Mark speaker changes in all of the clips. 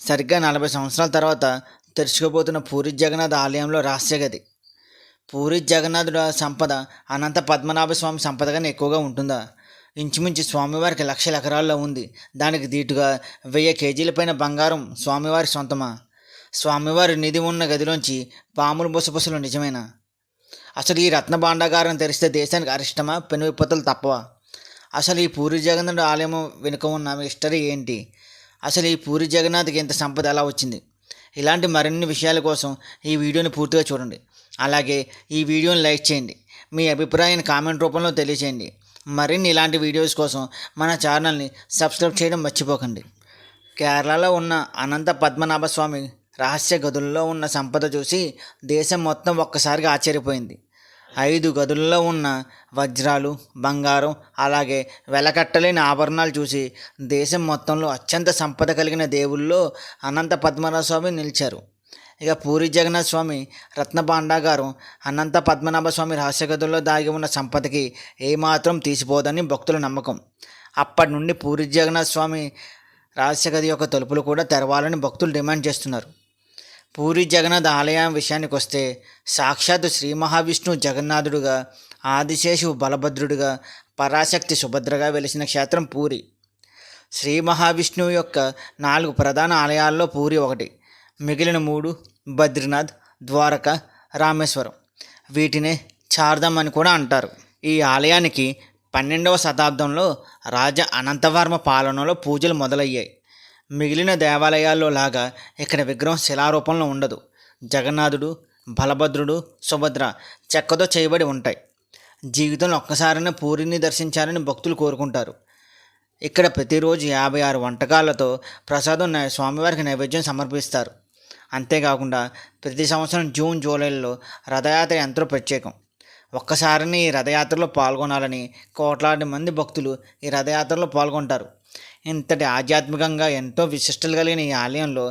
Speaker 1: సరిగ్గా 40 సంవత్సరాల తర్వాత తెరుచుకోబోతున్న పూరి జగన్నాథ్ ఆలయంలో రహస్య గది. పూరి జగన్నాథుడు సంపద అనంత పద్మనాభ స్వామి సంపద కన్నా ఎక్కువగా ఉంటుందా? ఇంచుమించు స్వామివారికి లక్షల ఎకరాల్లో ఉంది. దానికి దీటుగా 1000 కేజీల పైన బంగారం స్వామివారి సొంతమా? స్వామివారి నిధి ఉన్న గదిలోంచి పాములు బుసబుసలు నిజమేనా? అసలు ఈ రత్న భాండాగారం తెరిస్తే దేశానికి అరిష్టమా, పెను విపత్తులు తప్పవా? అసలు ఈ పూరి జగన్నాథుడు ఆలయం వెనుక ఉన్న మిస్టరీ ఏంటి? అసలు ఈ పూరి జగన్నాథ్కి ఇంత సంపద ఎలా వచ్చింది? ఇలాంటి మరిన్ని విషయాల కోసం ఈ వీడియోని పూర్తిగా చూడండి. అలాగే ఈ వీడియోని లైక్ చేయండి. మీ అభిప్రాయాన్ని కామెంట్ రూపంలో తెలియచేయండి. మరిన్ని ఇలాంటి వీడియోస్ కోసం మన ఛానల్ని సబ్స్క్రైబ్ చేయడం మర్చిపోకండి. కేరళలో ఉన్న అనంత పద్మనాభ స్వామి రహస్య గదుల్లో ఉన్న సంపద చూసి దేశం మొత్తం ఒక్కసారిగా ఆశ్చర్యపోయింది. 5 గదుల్లో ఉన్న వజ్రాలు, బంగారం, అలాగే వెలకట్టలేని ఆభరణాలు చూసి దేశం మొత్తంలో అత్యంత సంపద కలిగిన దేవుల్లో అనంత పద్మనాభ స్వామి నిలిచారు. ఇక పూరి జగన్నాథ స్వామి రత్న భాండాగారం అనంత పద్మనాభ స్వామి రహస్య గదుల్లో దాగి ఉన్న సంపదకి ఏమాత్రం తీసిపోదని భక్తుల నమ్మకం. అప్పటి నుండి పూరి జగన్నాథ స్వామి రహస్య గది యొక్క తలుపులు కూడా తెరవాలని భక్తులు డిమాండ్ చేస్తున్నారు. పూరి జగన్నాథ్ ఆలయం విషయానికి వస్తే సాక్షాత్తు శ్రీ మహావిష్ణువు జగన్నాథుడుగా, ఆదిశేషువు బలభద్రుడిగా, పరాశక్తి సుభద్రగా వెలిసిన క్షేత్రం పూరి. శ్రీ మహావిష్ణువు యొక్క 4 ప్రధాన ఆలయాల్లో పూరి ఒకటి. మిగిలిన 3 బద్రీనాథ్, ద్వారక, రామేశ్వరం. వీటినే చార్ధామ్ అని కూడా అంటారు. ఈ ఆలయానికి 12వ శతాబ్దంలో రాజా అనంతవర్మ పాలనలో పూజలు మొదలయ్యాయి. మిగిలిన దేవాలయాల్లో లాగా ఇక్కడ విగ్రహం శిలారూపంలో ఉండదు. జగన్నాథుడు, బలభద్రుడు, సుభద్ర చెక్కతో చేయబడి ఉంటాయి. జీవితంలో ఒక్కసారైనా పూరిని దర్శించాలని భక్తులు కోరుకుంటారు. ఇక్కడ ప్రతిరోజు 56 వంటకాలతో ప్రసాదం స్వామివారికి నైవేద్యం సమర్పిస్తారు. అంతేకాకుండా ప్రతి సంవత్సరం జూన్, జూలైలో రథయాత్ర ఎంతో ప్రత్యేకం. ఒక్కసారిని ఈ రథయాత్రలో పాల్గొనాలని కోట్లాది మంది భక్తులు ఈ రథయాత్రలో పాల్గొంటారు. ఇంతటి ఆధ్యాత్మికంగా ఎంతో విశిష్టలు కలిగిన ఈ ఆలయంలో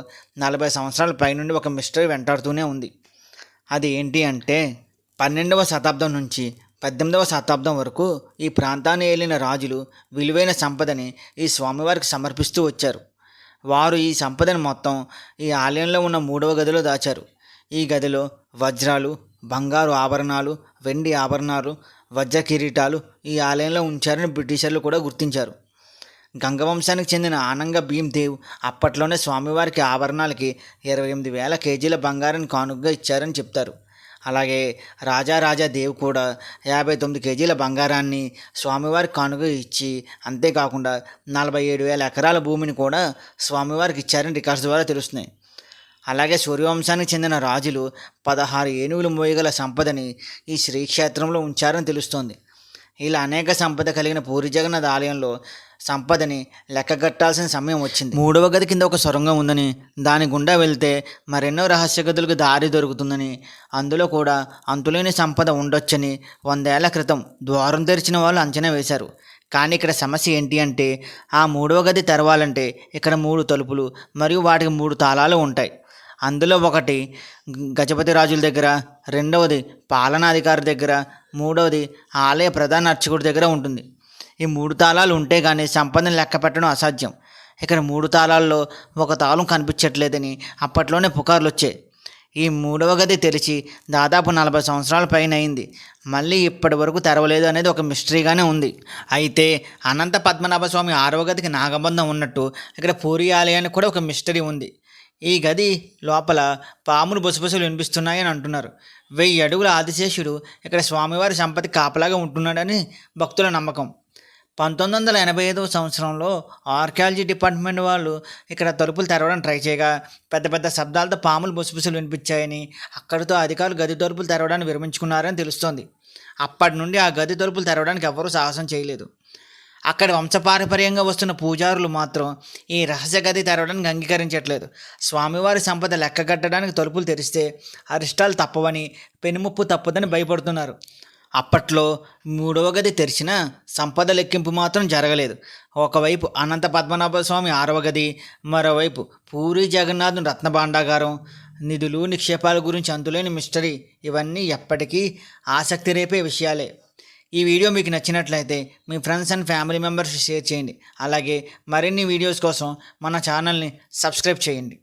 Speaker 1: 40 సంవత్సరాల పైనుండి ఒక మిస్టరీ వెంటాడుతూనే ఉంది. అది ఏంటి అంటే 12వ శతాబ్దం నుంచి 18వ శతాబ్దం వరకు ఈ ప్రాంతాన్ని ఏలిన రాజులు విలువైన సంపదని ఈ స్వామివారికి సమర్పిస్తూ వచ్చారు. వారు ఈ సంపదని మొత్తం ఈ ఆలయంలో ఉన్న 3వ గదిలో దాచారు. ఈ గదిలో వజ్రాలు, బంగారు ఆభరణాలు, వెండి ఆభరణాలు, వజ్ర కిరీటాలు ఈ ఆలయంలో ఉంచారని బ్రిటిషర్లు కూడా గుర్తించారు. గంగవంశానికి చెందిన ఆనంగ భీమ్దేవ్ అప్పట్లోనే స్వామివారికి ఆభరణాలకి 28,000 కేజీల బంగారాన్ని కానుకగా ఇచ్చారని చెప్తారు. అలాగే రాజా దేవ్ కూడా 59 కేజీల బంగారాన్ని స్వామివారికి కానుక ఇచ్చి, అంతేకాకుండా 47,000 ఎకరాల భూమిని కూడా స్వామివారికి ఇచ్చారని రికార్డ్స్ ద్వారా తెలుస్తున్నాయి. అలాగే సూర్యవంశానికి చెందిన రాజులు 16 ఏనుగులు మోయగల సంపదని ఈ శ్రీక్షేత్రంలో ఉంచారని తెలుస్తోంది. ఇలా అనేక సంపద కలిగిన పూరి జగన్నాథ్ ఆలయంలో సంపదని లెక్కగట్టాల్సిన సమయం వచ్చింది. 3వ గది కింద ఒక సొరంగం ఉందని, దాని గుండా వెళ్తే మరెన్నో రహస్య గదులకు దారి దొరుకుతుందని, అందులో కూడా అంతులేని సంపద ఉండొచ్చని 100 ఏళ్ల క్రితం ద్వారం తెరిచిన వాళ్ళు అంచనా వేశారు. కానీ ఇక్కడ సమస్య ఏంటి అంటే ఆ 3వ గది తెరవాలంటే ఇక్కడ 3 తలుపులు మరియు వాటికి 3 తాళాలు ఉంటాయి. అందులో ఒకటి గజపతి రాజుల దగ్గర, రెండవది పాలనాధికారి దగ్గర, మూడవది ఆలయ ప్రధాన అర్చకుడి దగ్గర ఉంటుంది. ఈ 3 తాళాలు ఉంటే కానీ సంపదను లెక్క పెట్టడం అసాధ్యం. ఇక్కడ 3 తాళాల్లో ఒక తాళం కనిపించట్లేదని అప్పట్లోనే పుకార్లు వచ్చాయి. ఈ 3వ గది తెరిచి దాదాపు 40 సంవత్సరాల పైన అయింది. మళ్ళీ ఇప్పటి వరకు తెరవలేదు అనేది ఒక మిస్టరీగానే ఉంది. అయితే అనంత పద్మనాభ స్వామి 6వ గదికి నాగబంధం ఉన్నట్టు ఇక్కడ పూరి ఆలయానికి కూడా ఒక మిస్టరీ ఉంది. ఈ గది లోపల పాములు బుసబుసలు వినిపిస్తున్నాయని అంటున్నారు. 1000 అడుగుల ఆదిశేషుడు ఇక్కడ స్వామివారి సంపత్తి కాపలాగా ఉంటున్నాడని భక్తుల నమ్మకం. 1985వ సంవత్సరంలో ఆర్కియాలజీ డిపార్ట్మెంట్ వాళ్ళు ఇక్కడ తలుపులు తెరవడానికి ట్రై చేయగా పెద్ద పెద్ద శబ్దాలతో పాములు బుసబుసలు వినిపించాయని, అక్కడితో అధికారులు గది తలుపులు తెరవడానికి విరమించుకున్నారని తెలుస్తోంది. అప్పటి నుండి ఆ గది తలుపులు తెరవడానికి ఎవరూ సాహసం చేయలేదు. అక్కడ వంశపారంపర్యంగా వస్తున్న పూజారులు మాత్రం ఈ రహస్య గది తెరవడానికి అంగీకరించట్లేదు. స్వామివారి సంపద లెక్కగట్టడానికి తలుపులు తెరిస్తే అరిష్టాలు తప్పవని, పెనుముప్పు తప్పదని భయపడుతున్నారు. అప్పట్లో 3వ గది తెరిచిన సంపద లెక్కింపు మాత్రం జరగలేదు. ఒకవైపు అనంత పద్మనాభ స్వామి 6వ గది, మరోవైపు పూరి జగన్నాథ్ రత్న భాండాగారం, నిధులు నిక్షేపాల గురించి అంతులేని మిస్టరీ. ఇవన్నీ ఎప్పటికీ ఆసక్తి రేపే విషయాలే. ఈ వీడియో మీకు నచ్చినట్లయితే మీ friends and family members share చేయండి. అలాగే మరిన్ని వీడియోస్ కోసం మన ఛానల్ని సబ్స్క్రైబ్ చేయండి.